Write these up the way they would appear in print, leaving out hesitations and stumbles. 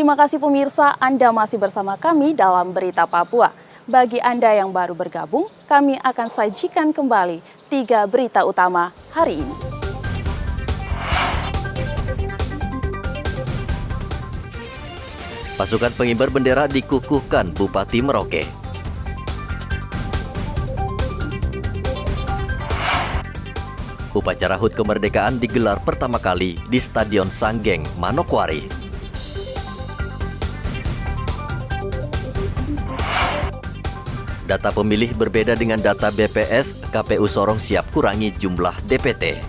Terima kasih pemirsa, Anda masih bersama kami dalam Berita Papua. Bagi Anda yang baru bergabung, kami akan sajikan kembali 3 berita utama hari ini. Pasukan pengibar bendera dikukuhkan Bupati Merauke. Upacara HUT kemerdekaan digelar pertama kali di Stadion Sanggeng, Manokwari. Data pemilih berbeda dengan data BPS, KPU Sorong siap kurangi jumlah DPT.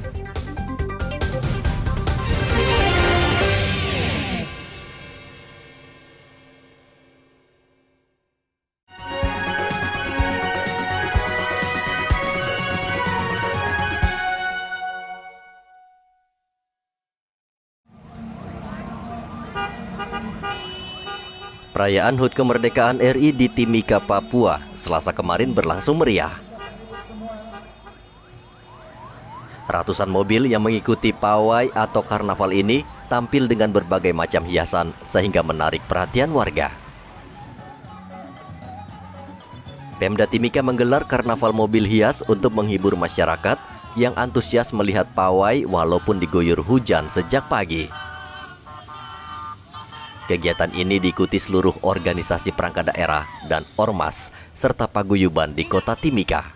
Perayaan HUT kemerdekaan RI di Timika, Papua, Selasa kemarin berlangsung meriah. Ratusan mobil yang mengikuti pawai atau karnaval ini tampil dengan berbagai macam hiasan sehingga menarik perhatian warga. Pemda Timika menggelar karnaval mobil hias untuk menghibur masyarakat yang antusias melihat pawai walaupun diguyur hujan sejak pagi. Kegiatan ini diikuti seluruh organisasi perangkat daerah dan ormas serta paguyuban di kota Timika.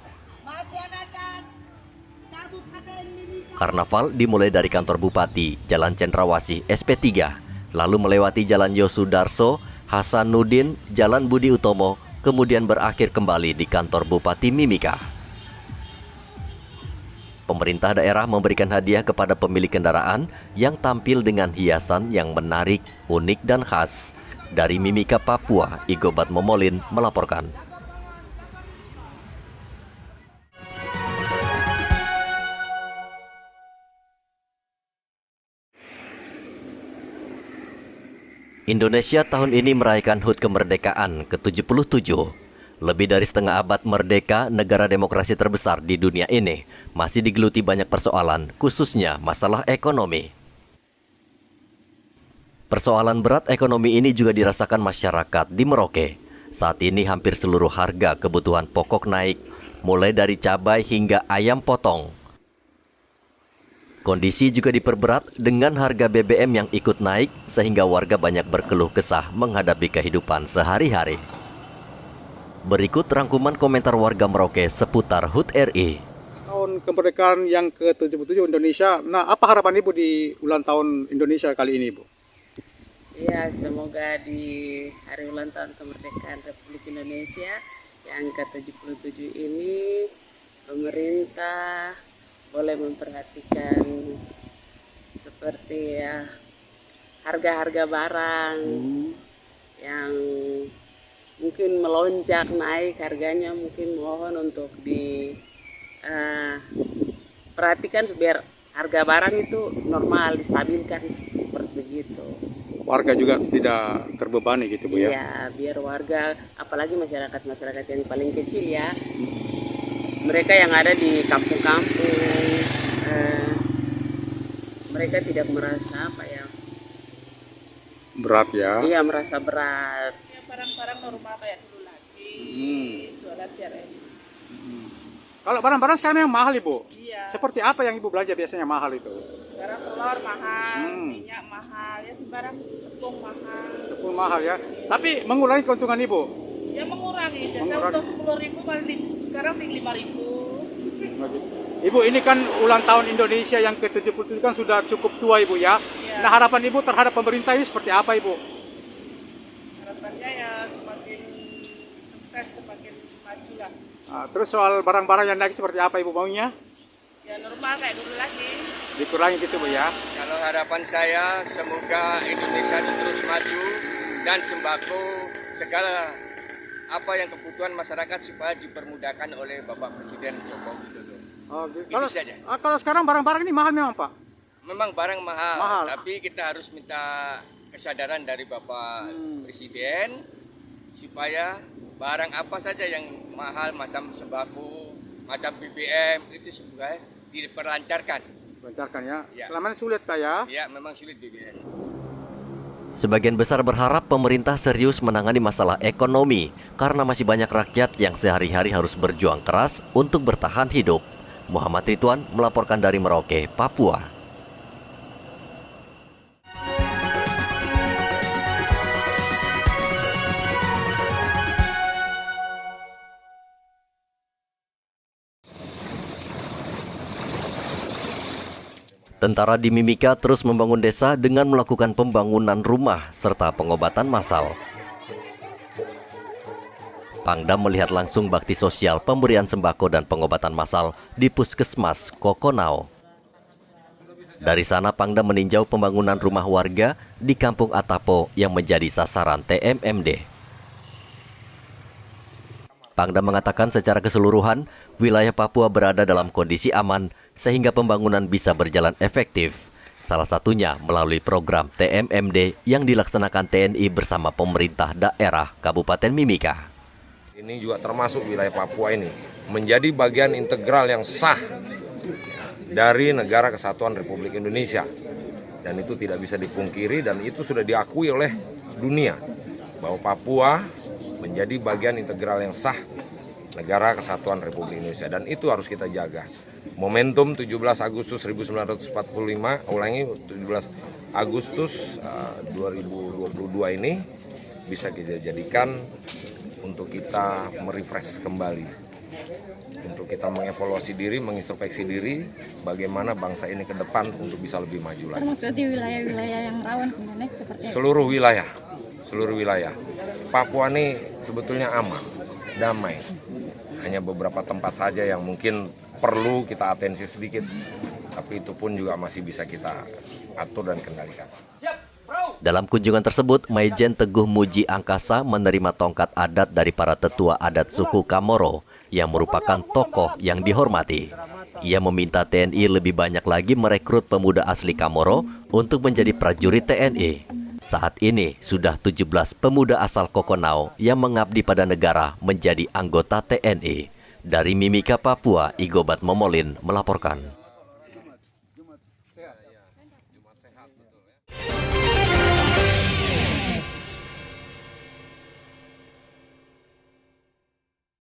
Karnaval dimulai dari kantor Bupati, Jalan Cendrawasih, SP3, lalu melewati Jalan Yosudarso, Hasanuddin, Jalan Budi Utomo, kemudian berakhir kembali di kantor Bupati Mimika. Pemerintah daerah memberikan hadiah kepada pemilik kendaraan yang tampil dengan hiasan yang menarik, unik, dan khas. Dari Mimika, Papua, Igobat Momolin melaporkan. Indonesia tahun ini merayakan HUT kemerdekaan ke-77. Lebih dari setengah abad merdeka, negara demokrasi terbesar di dunia ini masih digeluti banyak persoalan, khususnya masalah ekonomi. Persoalan berat ekonomi ini juga dirasakan masyarakat di Merauke. Saat ini hampir seluruh harga kebutuhan pokok naik, mulai dari cabai hingga ayam potong. Kondisi juga diperberat dengan harga BBM yang ikut naik, sehingga warga banyak berkeluh kesah menghadapi kehidupan sehari-hari. Berikut rangkuman komentar warga Merauke seputar HUT RI. Tahun kemerdekaan yang ke-77 Indonesia. Nah, apa harapan Ibu di ulang tahun Indonesia kali ini, Bu? Ya, semoga di hari ulang tahun kemerdekaan Republik Indonesia yang ke-77 ini pemerintah boleh memperhatikan seperti ya harga-harga barang yang mungkin melonjak naik harganya, mungkin mohon untuk perhatikan biar harga barang itu normal, distabilkan seperti begitu. Warga juga tidak terbebani gitu, Bu, ya? Iya, biar warga, apalagi masyarakat yang paling kecil ya, mereka yang ada di kampung-kampung, mereka tidak merasa Berat ya? Iya, merasa berat. Barang-barang normal kayak dulu lagi, jualan biar enak. Kalau barang-barang sekarang yang mahal, Ibu? Iya. Seperti apa yang Ibu belanja biasanya mahal itu? Barang telur mahal, minyak mahal, ya sembarang tepung mahal. Tepung mahal ya? Tapi mengurangi keuntungan Ibu? Ya mengurangi, biasa untuk 10.000 paling sekarang di 5.000. Ibu, ini kan ulang tahun Indonesia yang ke-77 kan sudah cukup tua, Ibu, ya? Iya. Nah, harapan Ibu terhadap pemerintah ini seperti apa, Ibu? Harapannya ya semakin sukses, semakin maju lah. Nah, terus soal barang-barang yang naik seperti apa, Ibu, maunya? Ya normal kayak dulu lagi. Dikurangi gitu, Bu, ya? Kalau harapan saya semoga Indonesia terus maju dan sembako segala apa yang kebutuhan masyarakat supaya dipermudahkan oleh Bapak Presiden Joko Widodo. Oh, gitu. Itu saja. Kalau sekarang barang-barang ini mahal memang, Pak? Memang barang mahal, Mahal. tapi kita harus minta kesadaran dari Bapak Presiden supaya barang apa saja yang mahal macam sembako, macam BBM itu supaya diperlancarkan. Lancarkan ya. Ya. Selama ini sulit, Pak, ya? Ya, memang sulit BBM. Sebagian besar berharap pemerintah serius menangani masalah ekonomi karena masih banyak rakyat yang sehari-hari harus berjuang keras untuk bertahan hidup. Muhammad Ridwan melaporkan dari Merauke, Papua. Tentara di Mimika terus membangun desa dengan melakukan pembangunan rumah serta pengobatan massal. Pangdam melihat langsung bakti sosial pemberian sembako dan pengobatan massal di Puskesmas Kokonau. Dari sana Pangdam meninjau pembangunan rumah warga di Kampung Atapo yang menjadi sasaran TMMD. Pangdam mengatakan secara keseluruhan, wilayah Papua berada dalam kondisi aman sehingga pembangunan bisa berjalan efektif. Salah satunya melalui program TMMD yang dilaksanakan TNI bersama pemerintah daerah Kabupaten Mimika. Ini juga termasuk wilayah Papua ini menjadi bagian integral yang sah dari Negara Kesatuan Republik Indonesia. Dan itu tidak bisa dipungkiri dan itu sudah diakui oleh dunia bahwa Papua menjadi bagian integral yang sah Negara Kesatuan Republik Indonesia dan itu harus kita jaga. Momentum 17 Agustus 1945, ulangi 17 Agustus 2022 ini bisa kita jadikan untuk kita merefresh kembali. Untuk kita mengevaluasi diri, mengintrospeksi diri bagaimana bangsa ini ke depan untuk bisa lebih maju lagi. Termasuk di wilayah-wilayah yang rawan kemudian seperti seluruh wilayah. Papua ini sebetulnya aman, damai. Hanya beberapa tempat saja yang mungkin perlu kita atensi sedikit, tapi itu pun juga masih bisa kita atur dan kendalikan. Dalam kunjungan tersebut, Maijen Teguh Muji Angkasa menerima tongkat adat dari para tetua adat suku Kamoro yang merupakan tokoh yang dihormati. Ia meminta TNI lebih banyak lagi merekrut pemuda asli Kamoro untuk menjadi prajurit TNI. Saat ini sudah 17 pemuda asal Kokonau yang mengabdi pada negara menjadi anggota TNI. Dari Mimika, Papua, Igobat Momolin melaporkan.